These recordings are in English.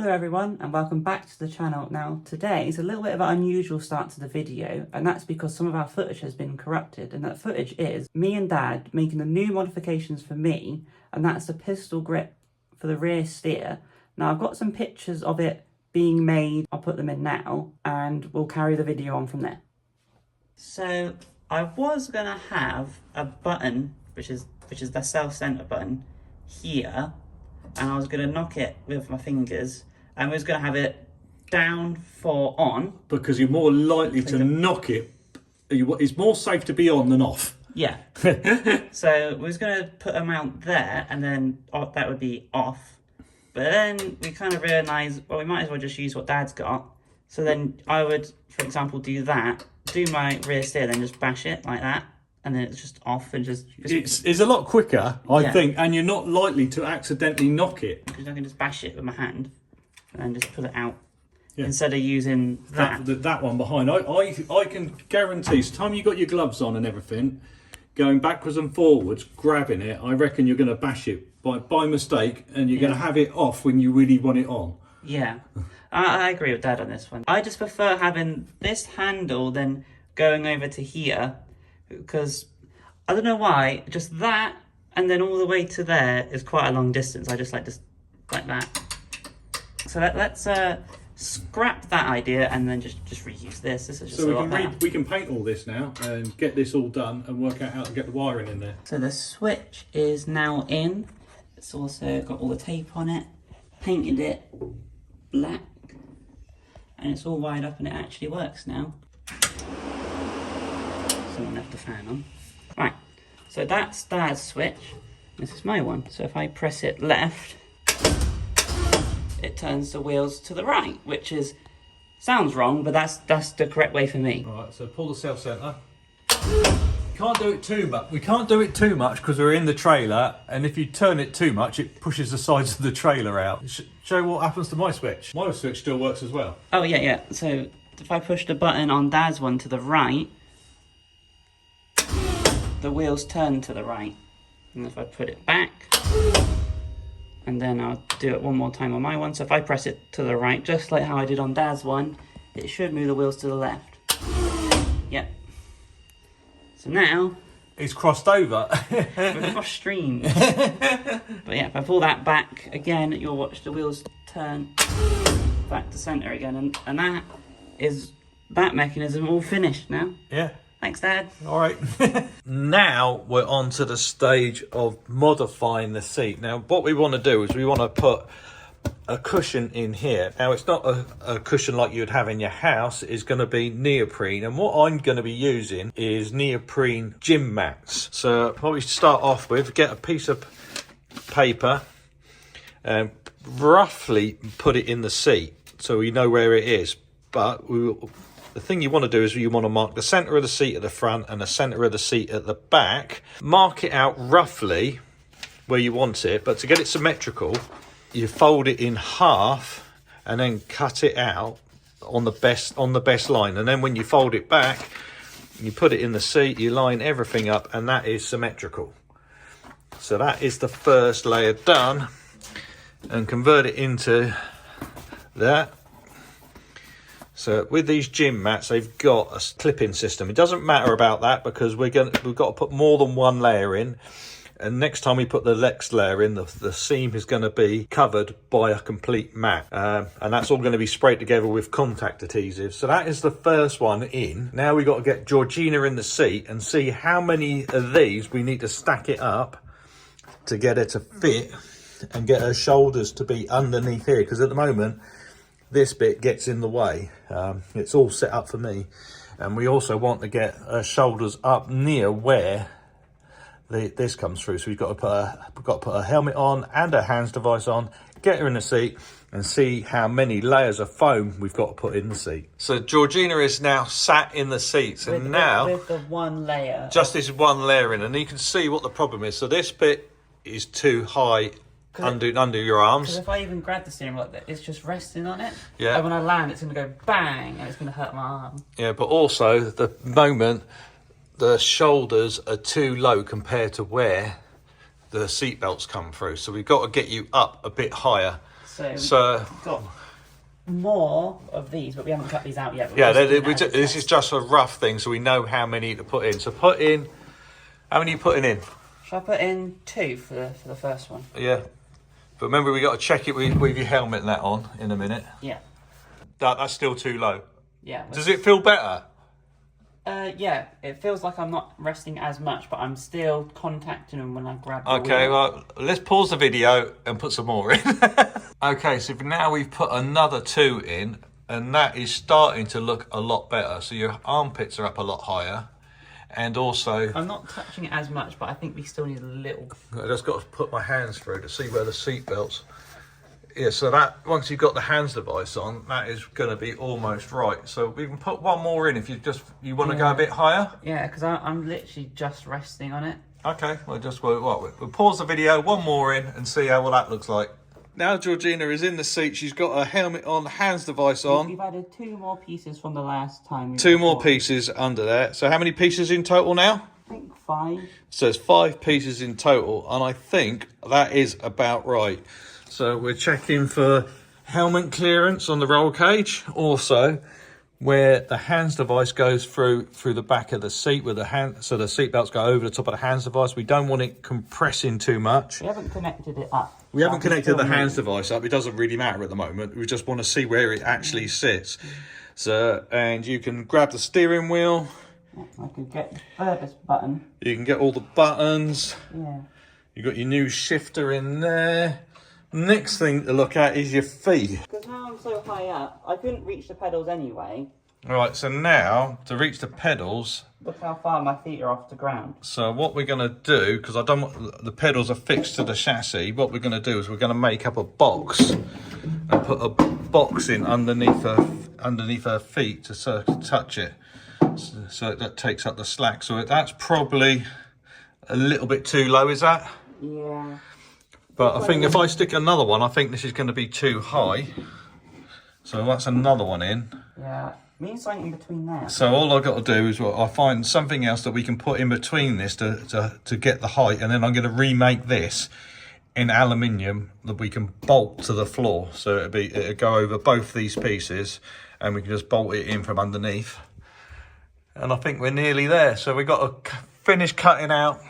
Hello everyone and welcome back to the channel. Now today is a little bit of an unusual start to the video, and that's because some of our footage has been corrupted, and that footage is me and Dad making the new modifications for me, and that's the pistol grip for the rear steer. Now I've got some pictures of it being made, I'll put them in now and we'll carry the video on from there. So I was gonna have a button which is the self-center button here, and I was going to knock it with my fingers, and we was going to have it down for on. Because you're more likely to knock it. It's more safe to be on than off. Yeah. So we was going to put a mount there, and then that would be off. But then we kind of realised, well, we might as well just use what Dad's got. So then I would, for example, do that, do my rear steer, then just bash it like that. And then it's just off and just... It's a lot quicker, I think, and you're not likely to accidentally knock it. Because I can just bash it with my hand and then just pull it out instead of using that. That one behind. I can guarantee, the time you got your gloves on and everything, going backwards and forwards, grabbing it, I reckon you're going to bash it by mistake, and you're going to have it off when you really want it on. Yeah, I agree with Dad on this one. I just prefer having this handle than going over to here, because I don't know why, just that and then all the way to there is quite a long distance. I just like that. So let's scrap that idea and then just reuse this. This is just so we can paint all this now and get this all done and work out how to get the wiring in there. So the switch is now in. It's also got all the tape on it. Painted it black, and it's all wired up and it actually works now. Someone left the fan on. Right, so that's Dad's switch. This is my one. So if I press it left, it turns the wheels to the right, which sounds wrong, but that's the correct way for me. All right, so pull the self-center. Can't do it too much. We can't do it too much because we're in the trailer, and if you turn it too much, it pushes the sides of the trailer out. Show what happens to my switch. My switch still works as well. Oh yeah. So if I push the button on Dad's one to the right, the wheels turn to the right, and if I put it back, and then I'll do it one more time on my one. So if I press it to the right, just like how I did on Dad's one, it should move the wheels to the left. Yep. So now it's crossed over. We're cross streams. But yeah, if I pull that back again, you'll watch the wheels turn back to center again, and that mechanism all finished now. Yeah. Thanks, Dad. All right. Now we're on to the stage of modifying the seat. Now, what we want to do is we want to put a cushion in here. Now, it's not a cushion like you would have in your house. It's going to be neoprene. And what I'm going to be using is neoprene gym mats. So what we start off with, get a piece of paper and roughly put it in the seat so we know where it is. But the thing you want to do is you want to mark the centre of the seat at the front and the centre of the seat at the back. Mark it out roughly where you want it, but to get it symmetrical, you fold it in half and then cut it out on the best line. And then when you fold it back, you put it in the seat, you line everything up, and that is symmetrical. So that is the first layer done, and convert it into that. So with these gym mats, they've got a clipping system. It doesn't matter about that because we've got to put more than one layer in. And next time we put the next layer in, the seam is going to be covered by a complete mat. And that's all going to be sprayed together with contact adhesive. So that is the first one in. Now we've got to get Georgina in the seat and see how many of these we need to stack it up to get her to fit and get her shoulders to be underneath here. Because at the moment, this bit gets in the way. It's all set up for me, and we also want to get her shoulders up near where this comes through. So we've got to put a helmet on and a hands device on, get her in the seat, and see how many layers of foam we've got to put in the seat. So Georgina is now sat in the seats, and with the one layer, just this one layer in, and you can see what the problem is. So this bit is too high under your arms. Because if I even grab the steering wheel like that, it's just resting on it. Yeah. And when I land, it's going to go bang, and it's going to hurt my arm. Yeah, but also the moment the shoulders are too low compared to where the seat belts come through. So we've got to get you up a bit higher. So we've got more of these, but we haven't cut these out yet. Yeah, this is just a rough thing, so we know how many to put in. So put in, how many are you putting in? Should I put in 2 for the first one? Yeah. But remember, we got to check it with your helmet and that on in a minute. Yeah. That's still too low. Yeah. Does it feel better? Yeah, it feels like I'm not resting as much, but I'm still contacting them when I grab the Okay, wheel. well, let's pause the video and put some more in. Okay, so now we've put another 2 in, and that is starting to look a lot better. So your armpits are up a lot higher, and also... I'm not touching it as much, but I think we still need a little... I just got to put my hands through to see where the seat belts... Yeah, so that, once you've got the hands device on, that is going to be almost right. So we can put one more in if you want to go a bit higher. Yeah, because I'm literally just resting on it. Okay, we'll pause the video, one more in, and see how that looks like. Now Georgina is in the seat. She's got her helmet on, hands device on. We've added 2 more pieces from the last time. 2 more pieces under there. So how many pieces in total now? I think 5. So it's 5 pieces in total, and I think that is about right. So we're checking for helmet clearance on the roll cage. Also, where the hands device goes through the back of the seat with the hand, so the seat belts go over the top of the hands device. We don't want it compressing too much. We haven't connected it up. We haven't connected the hands device up. It doesn't really matter at the moment. We just want to see where it actually sits. So, and you can grab the steering wheel. I could get the furthest button. You can get all the buttons. Yeah. You've got your new shifter in there. Next thing to look at is your feet. Because now I'm so high up, I couldn't reach the pedals anyway. Right, so now to reach the pedals. Look how far my feet are off the ground. So what we're going to do, because the pedals are fixed to the chassis, what we're going to do is we're going to make up a box and put a box in underneath her feet to touch it. So that takes up the slack. So that's probably a little bit too low, is that? Yeah. But I think if I stick another one, I think this is going to be too high. So that's another one in. Yeah, we need something in between there. So all I've got to do is I find something else that we can put in between this to get the height. And then I'm going to remake this in aluminium that we can bolt to the floor. So it'll go over both these pieces and we can just bolt it in from underneath. And I think we're nearly there. So we've got to finish cutting out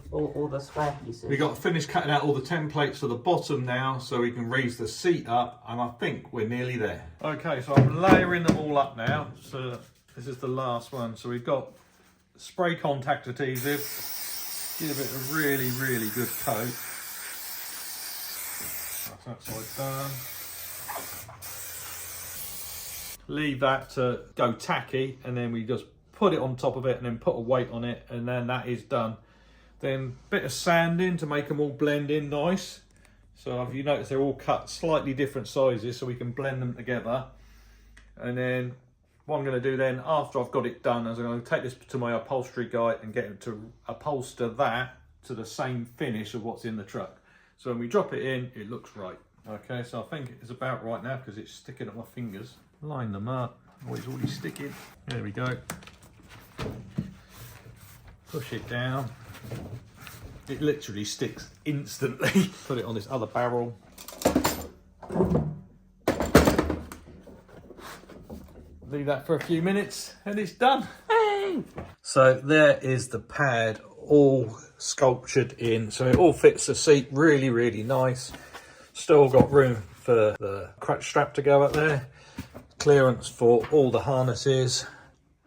all the square pieces. We got to finish cutting out all the templates for the bottom now so we can raise the seat up, and I think we're nearly there. Okay, so I'm layering them all up now. So this is the last one. So we've got spray contact adhesive. Give it a really, really good coat. That's that side done. Leave that to go tacky, and then we just put it on top of it and then put a weight on it, and then that is done. Then bit of sanding to make them all blend in nice. So if you notice, they're all cut slightly different sizes so we can blend them together. And then what I'm going to do then after I've got it done is I'm going to take this to my upholstery guy and get him to upholster that to the same finish of what's in the truck. So when we drop it in, it looks right. Okay, so I think it's about right now because it's sticking at my fingers. Line them up. Oh, it's already sticking. There we go. Push it down. It literally sticks instantly. Put it on this other barrel. Leave that for a few minutes and it's done. Hey! So there is the pad all sculptured in. So it all fits the seat really, really nice. Still got room for the crutch strap to go up there. Clearance for all the harnesses.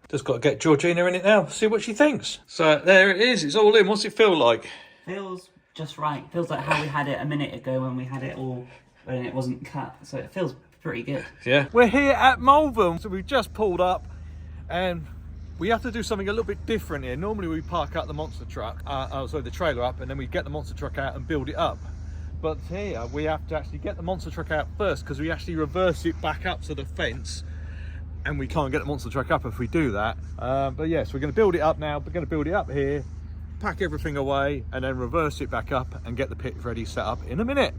Just got to get Georgina in it now, see what she thinks. So there it is, it's all in. What's it feel like? Feels just right. Feels like how we had it a minute ago when we had it all, when it wasn't cut. So it feels pretty good. Yeah. We're here at Malvern, so we've just pulled up and we have to do something a little bit different here. Normally we park out the monster truck, the trailer up, and then we get the monster truck out and build it up. But here we have to actually get the monster truck out first because we actually reverse it back up to the fence. And we can't get the monster truck up if we do that. But yes, we're going to build it up now. We're going to build it up here, pack everything away, and then reverse it back up and get the pit ready set up in a minute.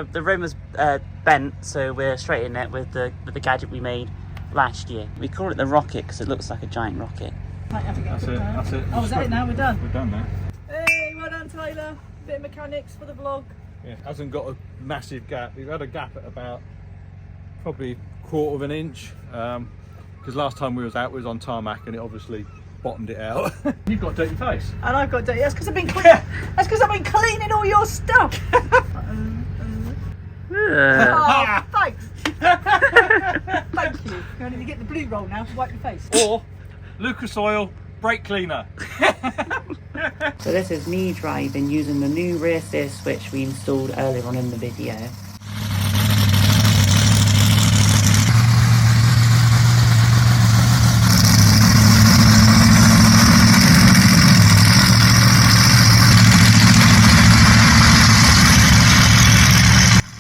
the rim was bent, so we're straightening it with the gadget we made last year. We call it the rocket because it looks like a giant rocket. That's it. Oh, is that it now? We're done? We're done now. Hey, well done, Tyler. Bit of mechanics for the vlog. Yeah, hasn't got a massive gap. We've had a gap at about probably 1/4 of an inch, because last time we was out, we was on tarmac and it obviously bottomed it out. You've got a dirty face. And I've got dirty. That's because I've been That's because I've been cleaning all your stuff. Oh, thanks. Thank you. You only need to get the blue roll now to wipe your face. Or Lucas Oil brake cleaner. So this is me driving using the new rear steer switch we installed earlier on in the video.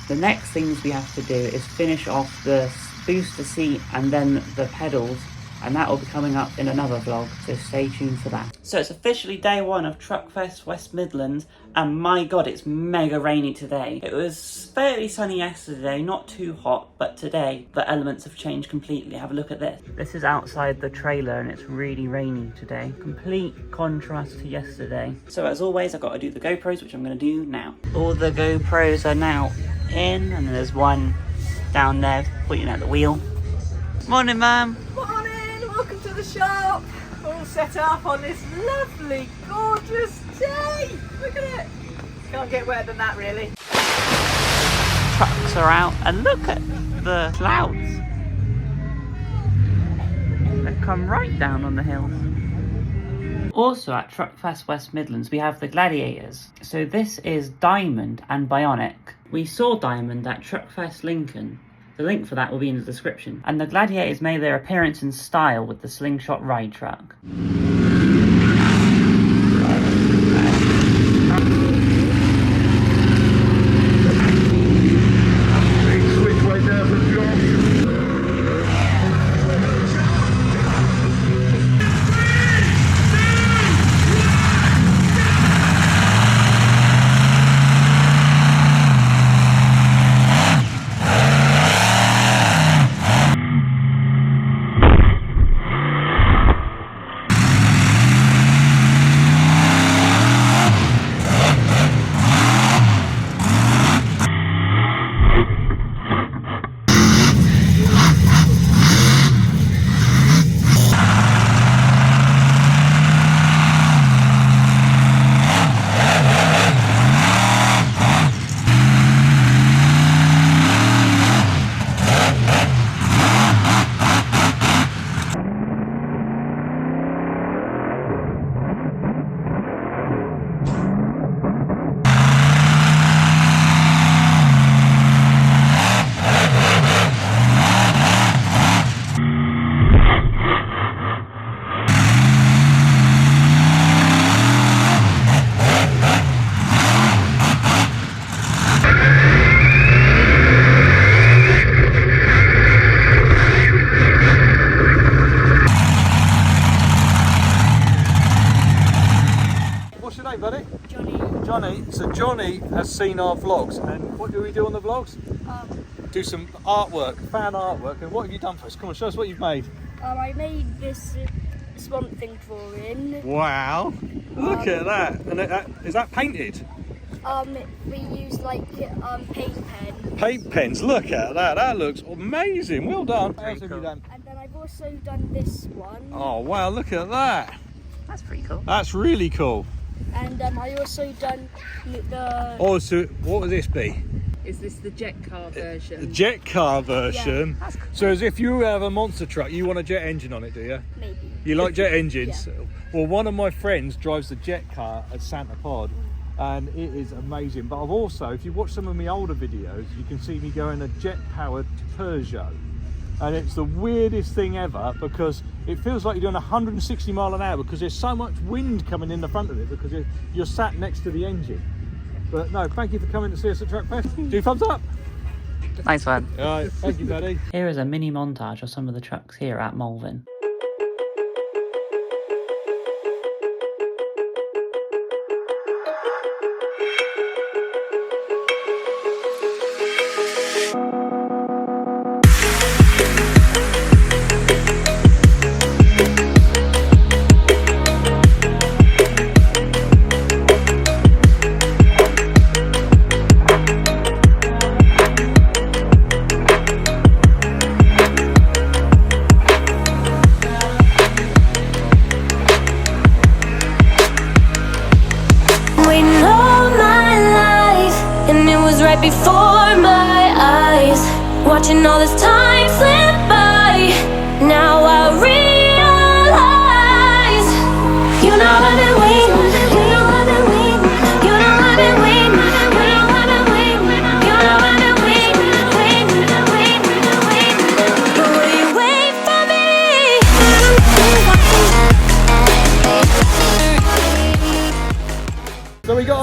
The next things we have to do is finish off the booster seat and then the pedals, and that will be coming up in another vlog, so stay tuned for that. So it's officially day one of Truckfest West Midlands, and my god, it's mega rainy today. It was fairly sunny yesterday, not too hot, but today the elements have changed completely. Have a look at this. This is outside the trailer and it's really rainy today. Complete contrast to yesterday. So as always, I've got to do the GoPros, which I'm going to do now. All the GoPros are now in, and there's one down there pointing at the wheel. Morning, ma'am. Morning, welcome to the shop. We're all set up on this lovely, gorgeous day. Look at it. Can't get wetter than that, really. Trucks are out, and look at the clouds. They come right down on the hills. Also at Truckfest West Midlands, we have the Gladiators. So this is Diamond and Bionic. We saw Diamond at Truckfest Lincoln. The link for that will be in the description. And the Gladiators made their appearance in style with the Slingshot ride truck. Buddy? Johnny. So Johnny has seen our vlogs, and what do we do on the vlogs? Do some artwork, fan artwork. And what have you done for us? Come on, show us what you've made. I made this Swamp Thing drawing. Wow! Look at that. And is that painted? We use like paint pens. Paint pens. Look at that. That looks amazing. Well done. What else have you done? And then I've also done this one. Oh wow! Look at that. That's pretty cool. That's really cool. And I also done the... Oh, so what would this be? Is this the jet car version? The jet car version. Yeah. So as if you have a monster truck, you want a jet engine on it, do you? Maybe. You like jet engines? Yeah. Well, one of my friends drives the jet car at Santa Pod, and it is amazing. But I've also, if you watch some of my older videos, you can see me going a jet-powered Peugeot. And it's the weirdest thing ever, because it feels like you're doing 160 mile an hour because there's so much wind coming in the front of it because you're sat next to the engine. But no, thank you for coming to see us at Truckfest. Do thumbs up. Nice one. All right, thank you, buddy. Here is a mini montage of some of the trucks here at Malvern.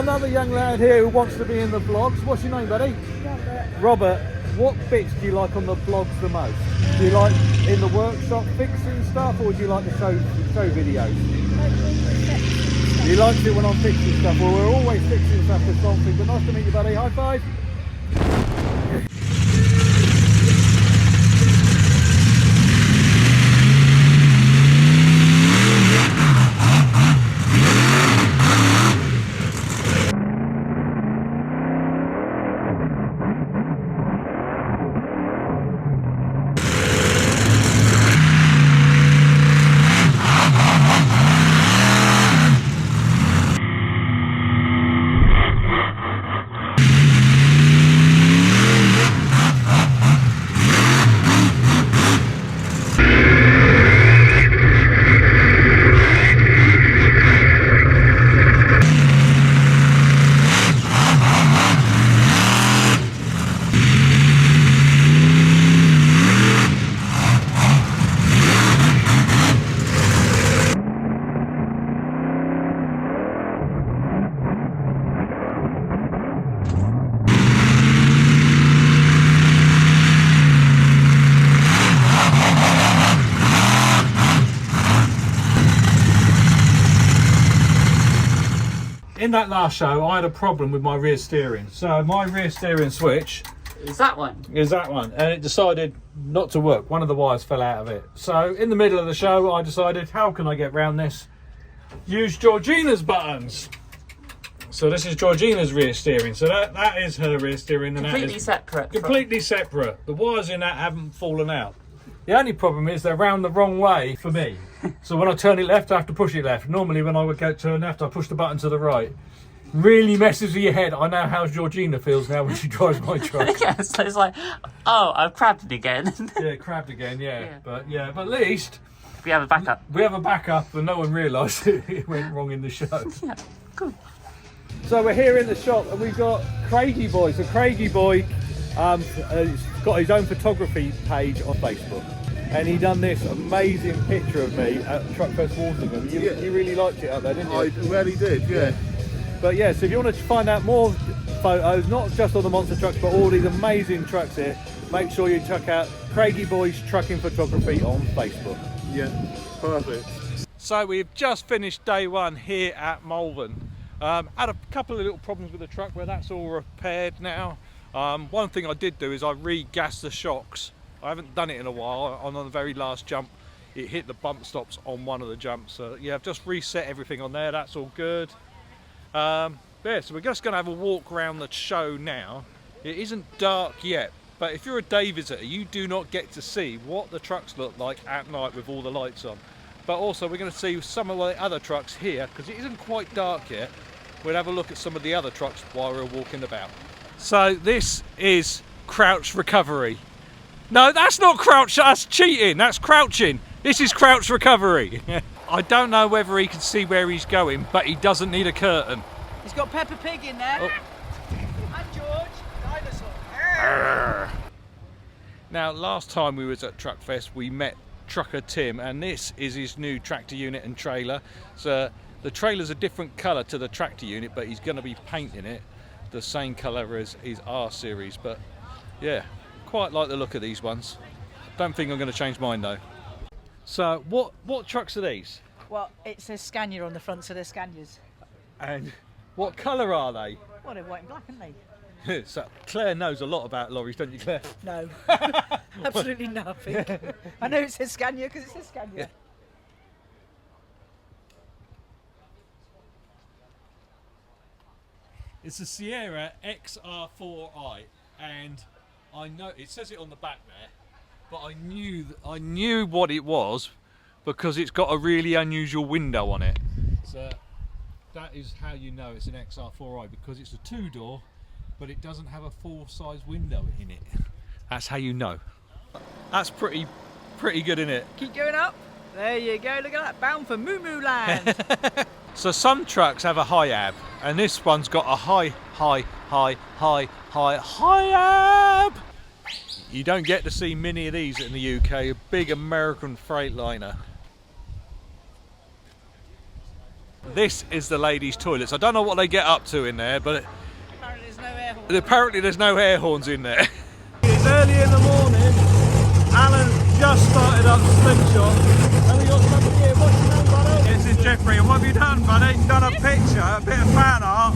another young lad here who wants to be in the vlogs. What's your name, buddy? Robert. What bits do you like on the vlogs the most? Do you like in the workshop fixing stuff, or do you like the show videos? You like it when I'm fixing stuff. Well, we're always fixing stuff for something. But nice to meet you, buddy. High five. In that last show, I had a problem with my rear steering. So my rear steering switch Is that one? is that one, and it decided not to work. One of the wires fell out of it. So in the middle of the show, I decided, how can I get around this? Use Georgina's buttons. So this is Georgina's rear steering. So that is her rear steering, and Completely that is separate. completely separate. The wires in that haven't fallen out. The only problem is they're round the wrong way for me. So when I turn it left, I have to push it left. Normally when I would go turn left, I push the button to the right. Really messes with your head. I know how Georgina feels now when she drives my truck. Yeah, so it's like, oh, I've crabbed it again. Yeah, crabbed again, Yeah. But at least We have a backup. we have a backup and no one realised it went wrong in the show. Yeah, cool. So we're here in the shop and we've got Craigy Boy. So Craigy Boy has got his own photography page on Facebook. And he done this amazing picture of me at Truckfest West Midlands. You really liked it up there, didn't you? I really did, yeah. But yeah, so if you want to find out more photos, not just of the monster trucks, but all these amazing trucks here, make sure you check out Craigy Boy's Trucking Photography on Facebook. Yeah, perfect. So we've just finished day one here at Malvern. Had a couple of little problems with the truck where that's all repaired now. One thing I did do is I re-gassed the shocks. I haven't done it in a while. On the very last jump, it hit the bump stops on one of the jumps. So yeah, I've just reset everything on there. That's all good. Yeah, so we're just going to have a walk around the show now. It isn't dark yet, but if you're a day visitor, you do not get to see what the trucks look like at night with all the lights on. But also we're going to see some of the other trucks here, because it isn't quite dark yet. We'll have a look at some of the other trucks while we're walking about. So this is crouch recovery. No, that's not crouch, that's cheating, that's crouching. This is crouch recovery. I don't know whether he can see where he's going, but he doesn't need a curtain. He's got Peppa Pig in there. Oh. And George, dinosaur. Now, last time we was at Truckfest, we met Trucker Tim, and this is his new tractor unit and trailer. So the trailer's a different colour to the tractor unit, but he's going to be painting it the same colour as his R series. But yeah, quite like the look of these ones. Don't think I'm going to change mine though. So what trucks are these? Well, it says Scania on the front, so they're Scanias. And what colour are they? Well, they're white and black, aren't they? So Claire knows a lot about lorries, don't you, Claire? No, absolutely nothing. I know it says Scania because it says Scania. Yeah. It's a Sierra XR4i, and I know it says it on the back there, but I knew what it was because it's got a really unusual window on it. So that is how you know it's an XR4i, because it's a two-door, but it doesn't have a full-size window in it. That's how you know. That's pretty good, isn't it? Keep going up. There you go. Look at that. Bound for Moo Moo Land. So some trucks have a high ab, and this one's got a high ab. You don't get to see many of these in the UK, a big American Freightliner. This is the ladies' toilets. I don't know what they get up to in there, but apparently there's no air horns in there. It's early in the morning. Alan's just started up Slingshot. And we got something here. What's your name, buddy? This is Jeffrey. And what have you done, buddy? You've done a picture, a bit of fan art.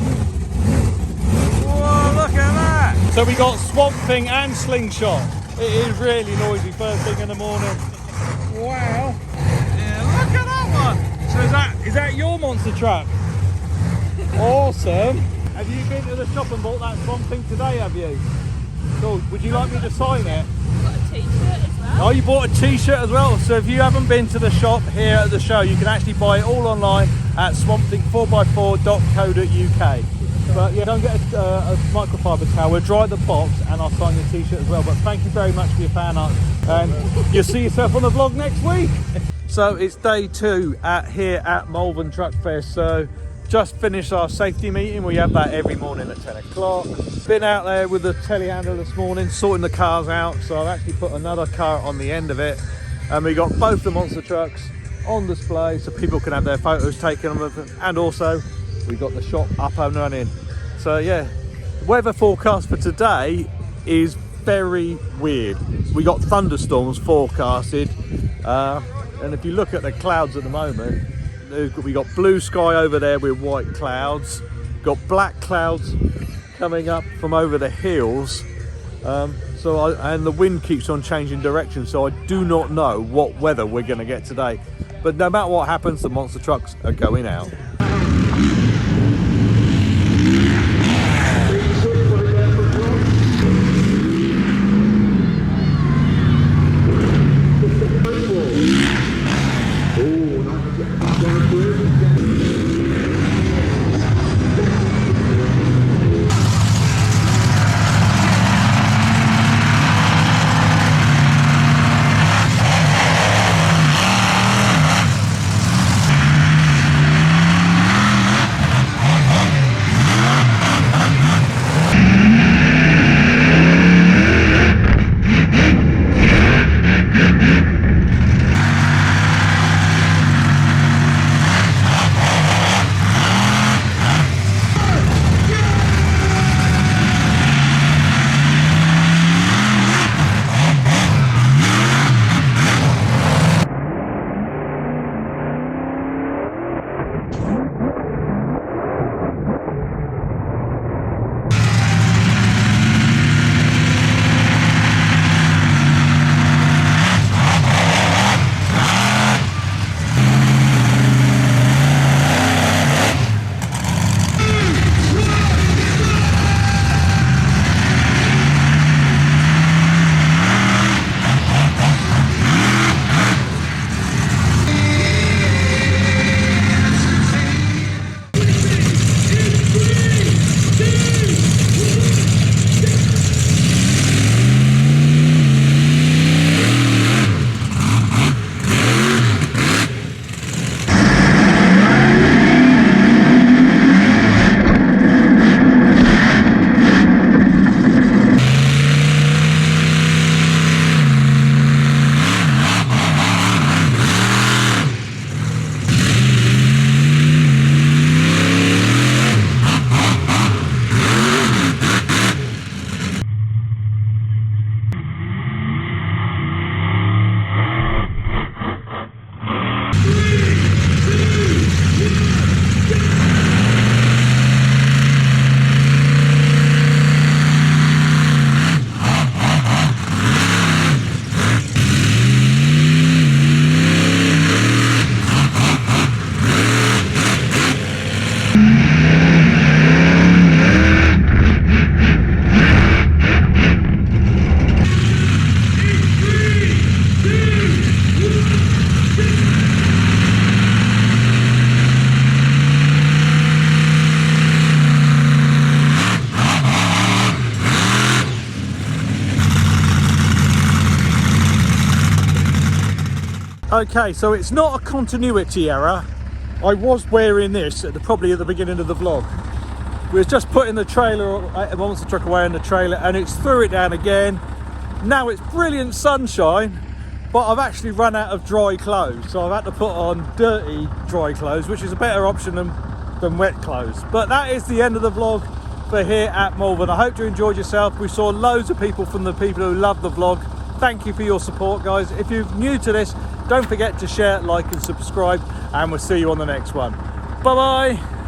Whoa, look at that. So we got Swamp Thing and Slingshot. It is really noisy first thing in the morning. Wow. Yeah, look at that one. So is that your monster truck? Awesome. Have you been to the shop and bought that Swamp Thing today, have you? Cool. Would you like me to sign it? Got a t-shirt as well. Oh, you bought a t-shirt as well? So if you haven't been to the shop here at the show, you can actually buy it all online at swampthing4x4.co.uk. But yeah, don't get a microfiber towel. We'll dry the box and I'll sign your t-shirt as well. But thank you very much for your fan art. And you'll see yourself on the vlog next week. So it's day 2 here at Malvern Truckfest. So just finished our safety meeting. We have that every morning at 10 o'clock. Been out there with the telehandler this morning, sorting the cars out. So I've actually put another car on the end of it. And we got both the monster trucks on display so people can have their photos taken of them. And also we got the shop up and running. So yeah, weather forecast for today is very weird. We got thunderstorms forecasted. And if you look at the clouds at the moment, we got blue sky over there with white clouds, got black clouds coming up from over the hills, and the wind keeps on changing direction, so I do not know what weather we're going to get today. But no matter what happens, the monster trucks are going out. Okay, so it's not a continuity error. I was wearing this probably at the beginning of the vlog. We was just putting the trailer, a monster truck away in the trailer, and it's threw it down again. Now it's brilliant sunshine, but I've actually run out of dry clothes, so I've had to put on dirty dry clothes, which is a better option than wet clothes. But that is the end of the vlog for here at Malvern. I hope you enjoyed yourself. We saw loads of people from the people who love the vlog. Thank you for your support, guys. If you're new to this, don't forget to share, like and subscribe, and we'll see you on the next one. Bye bye.